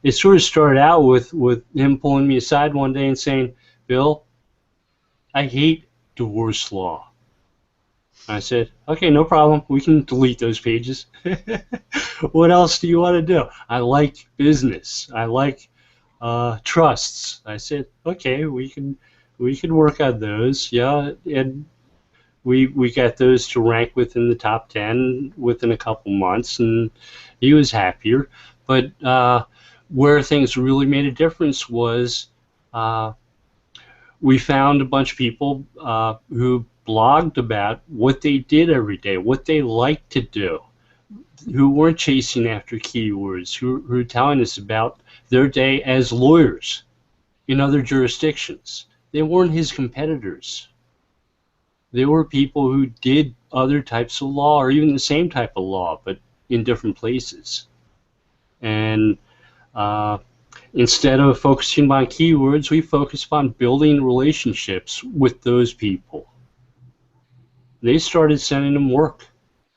It sort of started out with him pulling me aside one day and saying, Bill, I hate divorce law. I said, okay, no problem. We can delete those pages. What else do you want to do? I like business. I like trusts. I said, okay, we can work on those. Yeah, and we got those to rank within the top 10 within a couple months, and he was happier. But where things really made a difference was we found a bunch of people who blogged about what they did every day, what they liked to do, who weren't chasing after keywords, who were telling us about their day as lawyers in other jurisdictions. They weren't his competitors. They were people who did other types of law, or even the same type of law, but in different places. And instead of focusing on keywords, we focus on building relationships with those people. They started sending them work.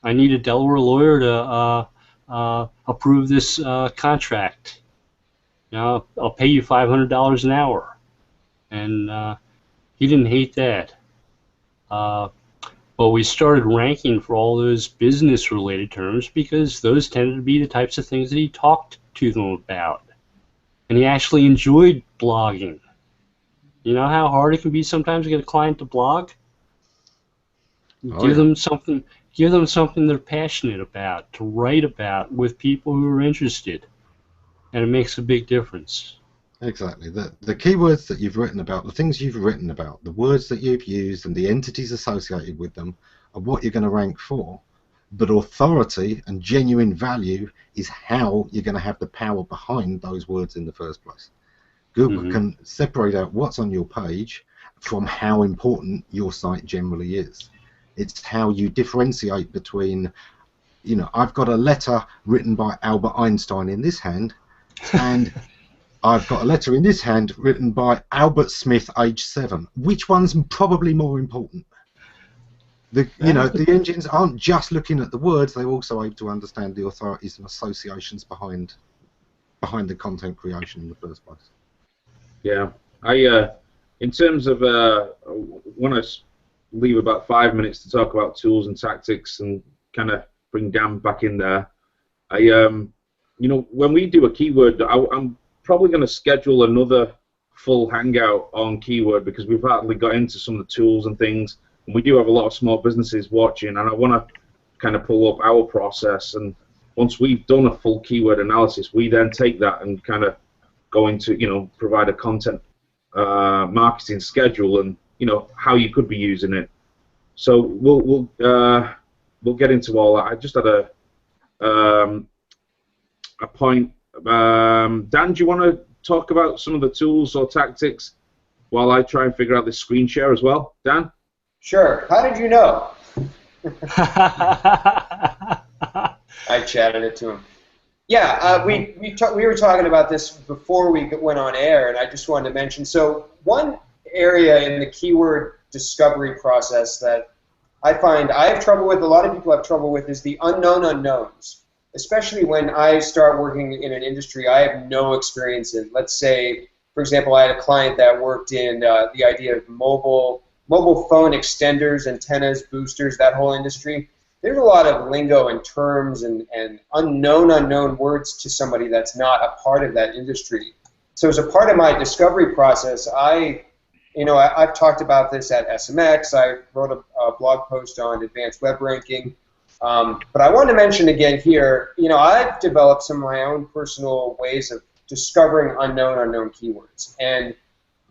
I need a Delaware lawyer to approve this contract. I'll pay you $500 an hour. And he didn't hate that. But we started ranking for all those business-related terms because those tended to be the types of things that he talked to them about. And he actually enjoyed blogging. You know how hard it can be sometimes to get a client to blog? Give them something they're passionate about, to write about with people who are interested. And it makes a big difference. Exactly. The keywords that you've written about, the things you've written about, the words that you've used and the entities associated with them are what you're going to rank for. But authority and genuine value is how you're going to have the power behind those words in the first place. Google can separate out what's on your page from how important your site generally is. It's how you differentiate between, I've got a letter written by Albert Einstein in this hand, and I've got a letter in this hand written by Albert Smith, age 7. Which one's probably more important? The engines aren't just looking at the words; they're also able to understand the authorities and associations behind the content creation in the first place. Yeah, in terms of when I leave about 5 minutes to talk about tools and tactics and kind of bring Dan back in there, when we do a keyword, I'm probably going to schedule another full hangout on keyword because we've hardly got into some of the tools and things, and we do have a lot of small businesses watching, and I want to kind of pull up our process, and once we've done a full keyword analysis, we then take that and kind of go into, provide a content marketing schedule and, how you could be using it. So we'll get into all that. I just had a point. Dan, do you want to talk about some of the tools or tactics while I try and figure out this screen share as well? Dan? Sure. How did you know? I chatted it to him. Yeah, we were talking about this before we went on air, and I just wanted to mention, so one area in the keyword discovery process that I find I have trouble with, a lot of people have trouble with, is the unknown unknowns. Especially when I start working in an industry I have no experience in. Let's say, for example, I had a client that worked in the idea of mobile phone extenders, antennas, boosters, that whole industry. There's a lot of lingo and terms and unknown words to somebody that's not a part of that industry. So as a part of my discovery process, I've talked about this at SMX. I wrote a blog post on advanced web ranking. But I want to mention again here, I've developed some of my own personal ways of discovering unknown keywords. And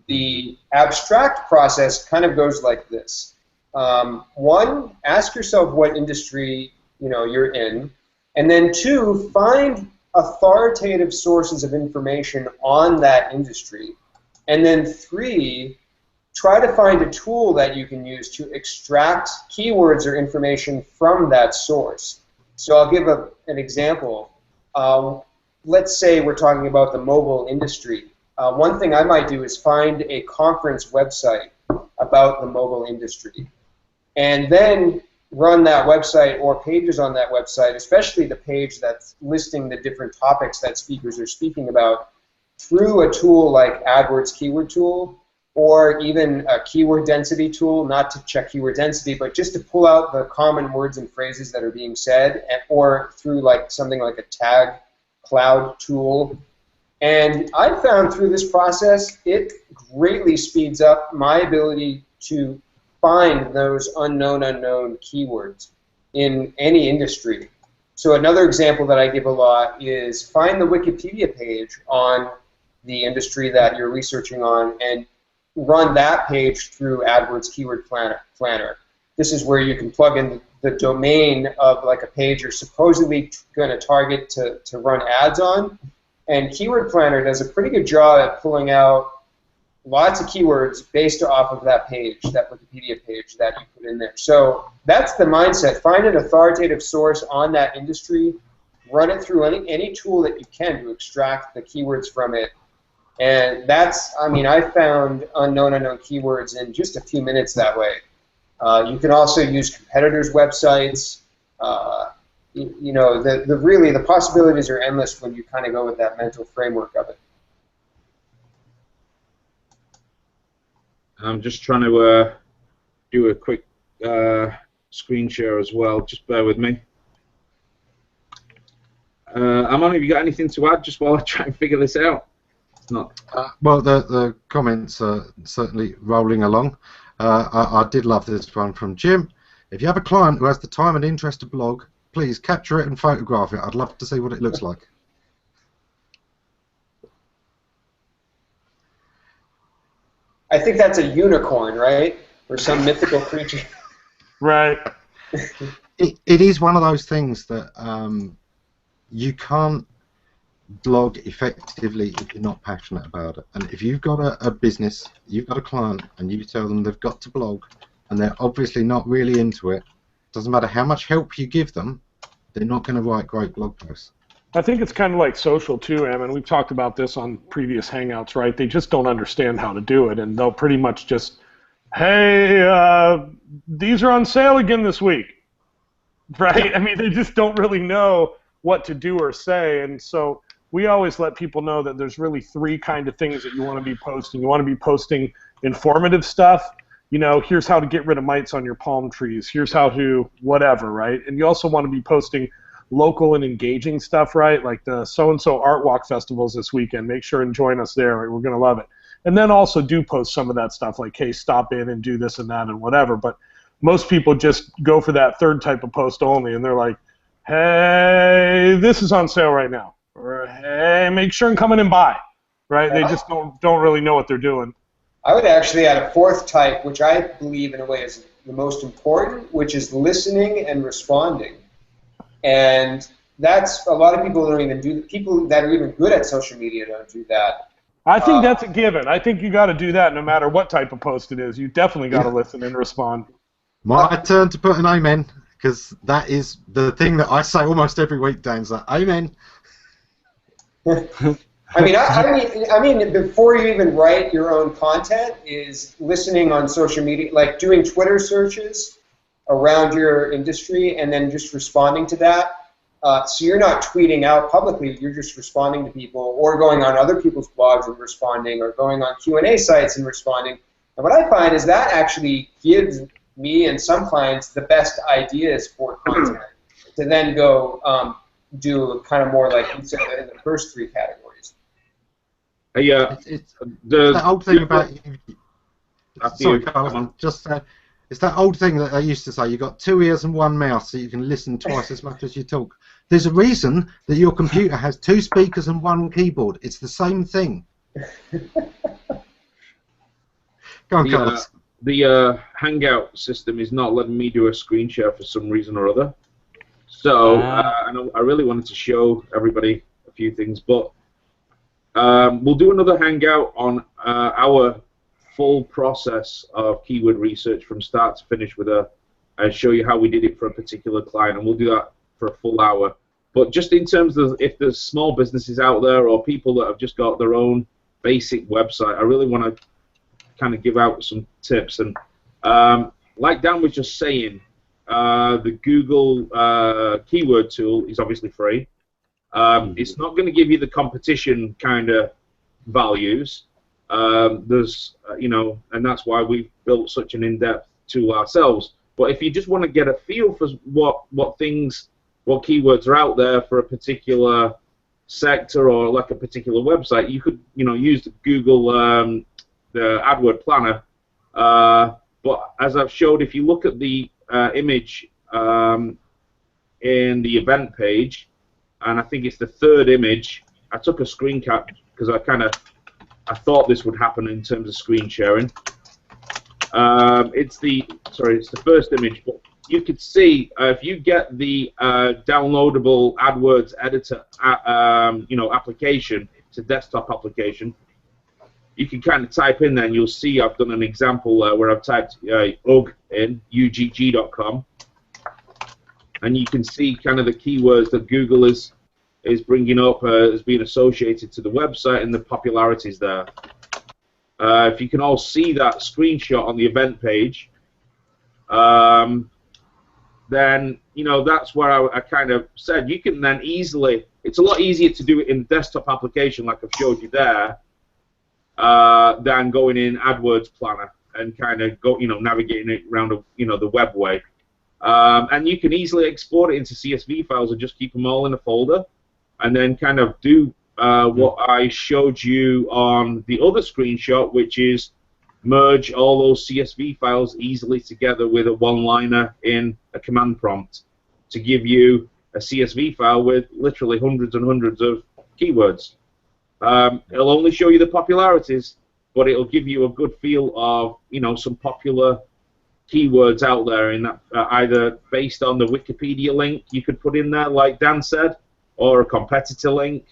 the abstract process kind of goes like this. One, ask yourself what industry you're in, and then two, find authoritative sources of information on that industry, and then three, try to find a tool that you can use to extract keywords or information from that source. So I'll give an example. Let's say we're talking about the mobile industry. One thing I might do is find a conference website about the mobile industry, and then run that website or pages on that website, especially the page that's listing the different topics that speakers are speaking about, through a tool like AdWords Keyword Tool, or even a keyword density tool, not to check keyword density, but just to pull out the common words and phrases that are being said, or through something like a tag cloud tool. And I found through this process, it greatly speeds up my ability to find those unknown keywords in any industry. So another example that I give a lot is find the Wikipedia page on the industry that you're researching on and run that page through AdWords Keyword Planner. This is where you can plug in the domain of a page you're supposedly going to target to run ads on. And Keyword Planner does a pretty good job at pulling out lots of keywords based off of that page, that Wikipedia page that you put in there. So that's the mindset. Find an authoritative source on that industry, run it through any tool that you can to extract the keywords from it, And that's, I mean, I found unknown keywords in just a few minutes that way. You can also use competitors' websites. You know, really the possibilities are endless when you kind of go with that mental framework of it. I'm just trying to do a quick screen share as well. Just bear with me. Ammon, have you got anything to add just while I try and figure this out? It's not. Well, the comments are certainly rolling along. I did love this one from Jim. If you have a client who has the time and interest to blog, please capture it and photograph it. I'd love to see what it looks like. I think that's a unicorn, right? Or some mythical creature. Right. It is one of those things that you can't blog effectively if you're not passionate about it. And if you've got a business, you've got a client, and you tell them they've got to blog, and they're obviously not really into it, doesn't matter how much help you give them, they're not going to write great blog posts. I think it's kind of like social too, Ammon. We've talked about this on previous Hangouts, right? They just don't understand how to do it, and they'll pretty much just, hey, these are on sale again this week, right? I mean, they just don't really know what to do or say, and so we always let people know that there's really three kind of things that you want to be posting. You want to be posting informative stuff. You know, here's how to get rid of mites on your palm trees. Here's how to whatever, right? And you also want to be posting local and engaging stuff, right? Like the so-and-so Art Walk Festivals this weekend. Make sure and join us there. We're going to love it. And then also do post some of that stuff like, hey, stop in and do this and that and whatever. But most people just go for that third type of post only, and they're like, hey, this is on sale right now. Or, hey, make sure and come in and buy, right? They just don't really know what they're doing. I would actually add a fourth type, which I believe in a way is the most important, which is listening and responding. And that's, a lot of people don't even do, people that are even good at social media don't do that. I think that's a given. I think you got to do that no matter what type of post it is. You definitely got to listen and respond. My turn to put an amen, because that is the thing that I say almost every week, Dan's like, amen. I mean, before you even write your own content, is listening on social media, like doing Twitter searches around your industry and then just responding to that. So you're not tweeting out publicly, you're just responding to people, or going on other people's blogs and responding, or going on Q&A sites and responding. And what I find is that actually gives me and some clients the best ideas for content to then go do kind of more like you said in the first three categories. It's that old thing about sorry, Carl, just it's that old thing that I used to say, you got 2 ears and 1 mouth so you can listen twice as much as you talk. There's a reason that your computer has 2 speakers and 1 keyboard. It's the same thing. Go on, Carlos. The Hangout system is not letting me do a screen share for some reason or other. So I really wanted to show everybody a few things, but we'll do another Hangout on our full process of keyword research from start to finish with and show you how we did it for a particular client, and we'll do that for a full hour. But just in terms of if there's small businesses out there or people that have just got their own basic website, I really want to kind of give out some tips. And like Dan was just saying, the Google keyword tool is obviously free. It's not going to give you the competition kind of values. There's, and that's why we've built such an in-depth tool ourselves. But if you just want to get a feel for what keywords are out there for a particular sector or like a particular website, you could, use the Google the AdWord Planner. But as I've showed, if you look at the image in the event page, and I think it's the third image, I took a screen cap because I thought this would happen in terms of screen sharing. It's the first image, but you could see if you get the downloadable AdWords editor, application, it's a desktop application. You can kind of type in there, and you'll see I've done an example where I've typed UGG in, UGG.com, and you can see kind of the keywords that Google is is bringing up as being associated to the website and the popularities there. If you can all see that screenshot on the event page, then that's where I kind of said you can then easily. It's a lot easier to do it in the desktop application, like I've showed you there, than going in AdWords Planner and kind of navigating it around the web way. And you can easily export it into CSV files and just keep them all in a folder, and then kind of do what I showed you on the other screenshot, which is merge all those CSV files easily together with a one-liner in a command prompt to give you a CSV file with literally hundreds and hundreds of keywords. It'll only show you the popularities, but it'll give you a good feel of some popular keywords out there in that, either based on the Wikipedia link you could put in there, like Dan said, or a competitor link,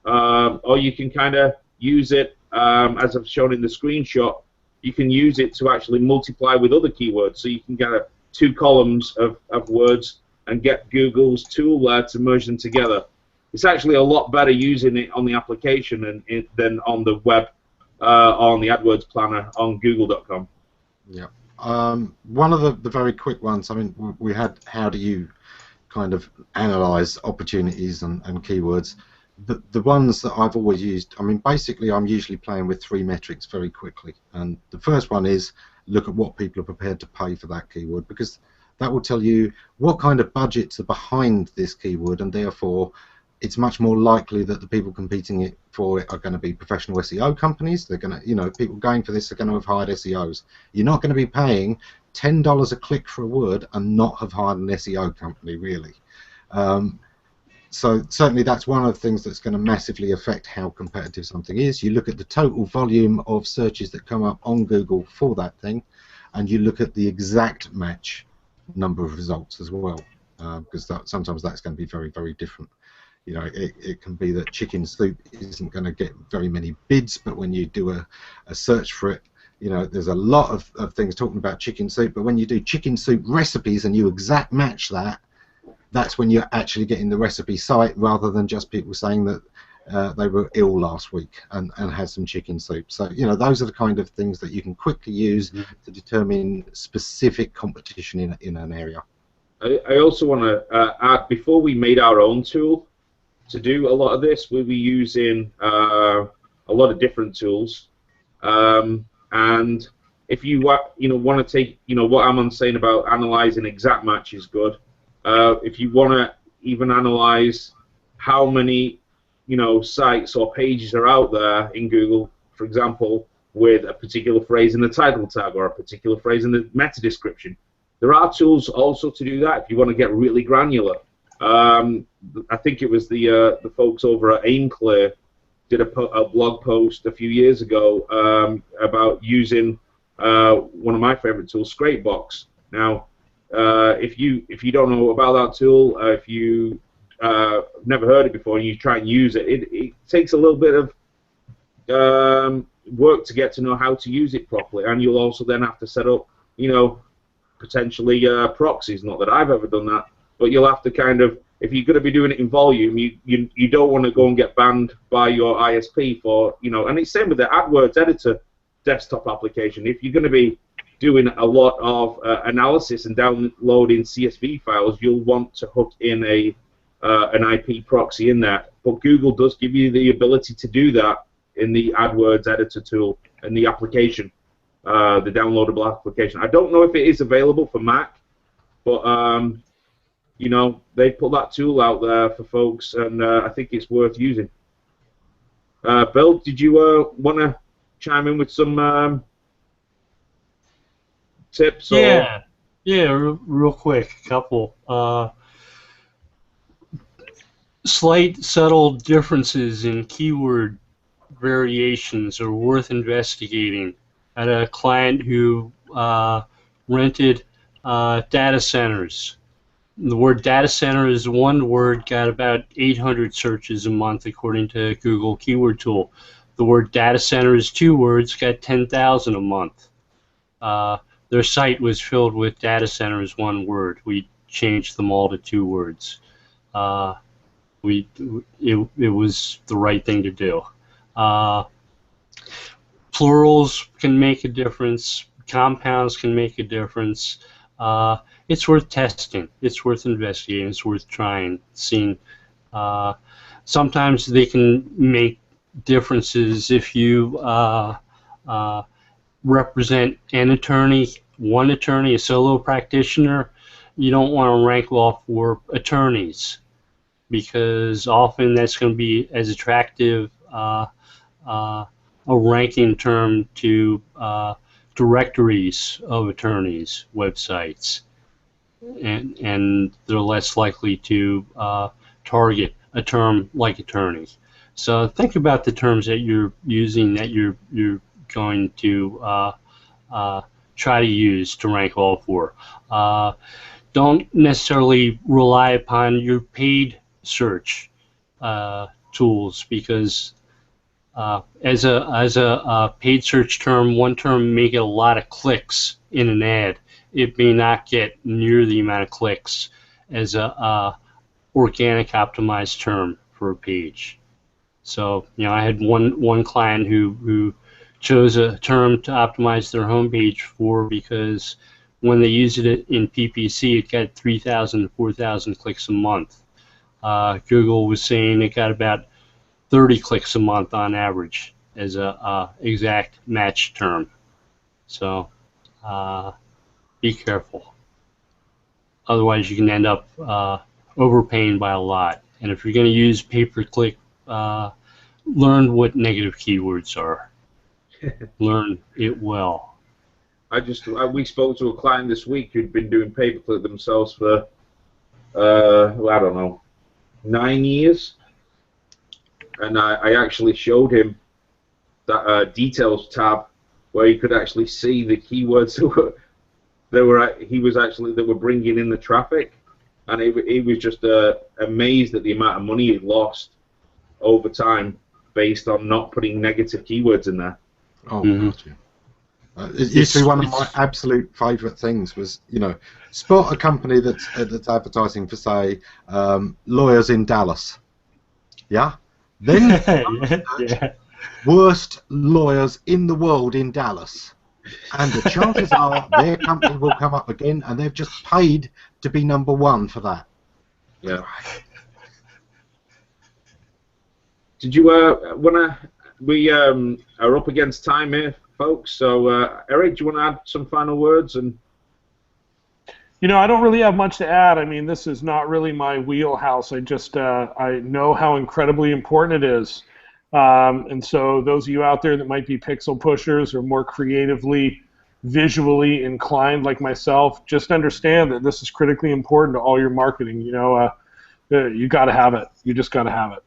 or you can kind of use it, as I've shown in the screenshot, you can use it to actually multiply with other keywords, so you can get 2 columns of words and get Google's tool there to merge them together. It's actually a lot better using it on the application than on the web, on the AdWords Planner on Google.com. Yeah. One of the very quick ones, I mean, we had how do you kind of analyze opportunities and keywords. The ones that I've always used, I mean, basically I'm usually playing with 3 metrics very quickly. And the first one is look at what people are prepared to pay for that keyword, because that will tell you what kind of budgets are behind this keyword, and therefore it's much more likely that the people competing for it are going to be professional SEO companies. They're going to, people going for this are going to have hired SEOs. You're not going to be paying $10 a click for a word and not have hired an SEO company, really. So certainly that's one of the things that's going to massively affect how competitive something is. You look at the total volume of searches that come up on Google for that thing, and you look at the exact match number of results as well, because sometimes that's going to be very, very different. It can be that chicken soup isn't going to get very many bids, but when you do a search for it, there's a lot of things talking about chicken soup, but when you do chicken soup recipes and you exact match that, that's when you're actually getting the recipe site, rather than just people saying that they were ill last week and had some chicken soup. So those are the kind of things that you can quickly use to determine specific competition in an area. I also want to add, before we made our own tool to do a lot of this, we were using a lot of different tools, and if you want to take what Ammon's saying about analyzing exact match is good. If you want to even analyze how many sites or pages are out there in Google, for example, with a particular phrase in the title tag or a particular phrase in the meta description, there are tools also to do that if you want to get really granular. I think it was the folks over at AimClear did a blog post a few years ago about using one of my favorite tools, Scrapebox. Now, if you don't know about that tool, if you never heard it before and you try and use it, it takes a little bit of work to get to know how to use it properly, and you'll also then have to set up, potentially proxies. Not that I've ever done that, but you'll have to kind of, if you're going to be doing it in volume, you don't want to go and get banned by your ISP for, and it's same with the AdWords editor desktop application. If you're going to be doing a lot of analysis and downloading CSV files, you'll want to hook in an IP proxy in there. But Google does give you the ability to do that in the AdWords editor tool and the application, the downloadable application. I don't know if it is available for Mac, but they put that tool out there for folks, and I think it's worth using. Bill, did you want to chime in with some tips? Yeah, real quick, a couple. Slight subtle differences in keyword variations are worth investigating. I had a client who rented data centers. The word data center is one word, got about 800 searches a month according to Google Keyword Tool. The word data center is 2 words, got 10,000 a month. Their site was filled with data center as 1 word. We changed them all to 2 words. it was the right thing to do. Plurals can make a difference. Compounds can make a difference. It's worth testing. It's worth investigating. It's worth trying, seeing. Sometimes they can make differences if you represent an attorney, one attorney, a solo practitioner. You don't want to rank law for attorneys, because often that's going to be as attractive a ranking term to directories of attorneys' websites, and they're less likely to target a term like attorney. So think about the terms that you're using, that you're going to try to use to rank all for. Don't necessarily rely upon your paid search tools, because as a paid search term, one term may get a lot of clicks in an ad. It may not get near the amount of clicks as a organic optimized term for a page. So, I had one client who chose a term to optimize their homepage for, because when they used it in PPC, it got 3,000 to 4,000 clicks a month. Google was saying it got about 30 clicks a month on average as a exact match term. So be careful. Otherwise, you can end up overpaying by a lot. And if you're going to use pay-per-click, learn what negative keywords are. Learn it well. We spoke to a client this week who'd been doing pay-per-click themselves for I don't know, 9 years, and I actually showed him that details tab where he could actually see the keywords that were bringing in the traffic, and he was just amazed at the amount of money he'd lost over time based on not putting negative keywords in there. Oh, gotcha. It used to be one of my absolute favourite things was, spot a company that's advertising for, say, lawyers in Dallas. Yeah? Then worst lawyers in the world in Dallas. And the chances are their company will come up again, and they've just paid to be number one for that. Yeah. Did you we are up against time here, folks, so Erik, do you want to add some final words? And I don't really have much to add. I mean, this is not really my wheelhouse. I just I know how incredibly important it is, and so those of you out there that might be pixel pushers or more creatively, visually inclined like myself, just understand that this is critically important to all your marketing. You got to have it. You just got to have it.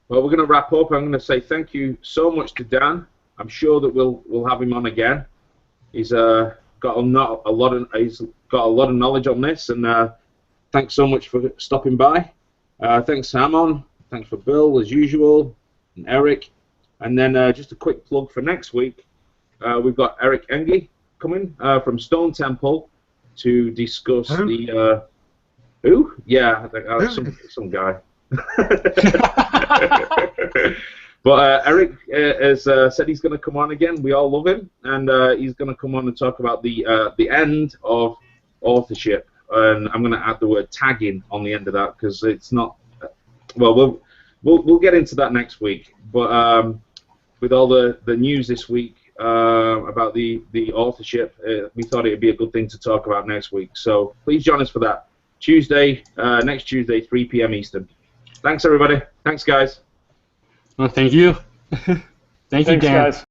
Well, we're going to wrap up. I'm going to say thank you so much to Dan. I'm sure that we'll have him on again. He's got a lot of knowledge on this, and thanks so much for stopping by. Thanks, Ammon. Thanks for Bill, as usual, and Erik. And then just a quick plug for next week. We've got Erik Engi coming from Stone Temple to discuss the who? Yeah, some guy. But Erik has said he's going to come on again. We all love him, and he's going to come on and talk about the end of authorship. And I'm going to add the word tagging on the end of that, because it's not. Well, we'll get into that next week. But with all the news this week about the authorship, we thought it would be a good thing to talk about next week. So please join us for that. Next Tuesday, 3 p.m. Eastern. Thanks, everybody. Thanks, guys. Well, thank you. Thank you, Dan. Guys.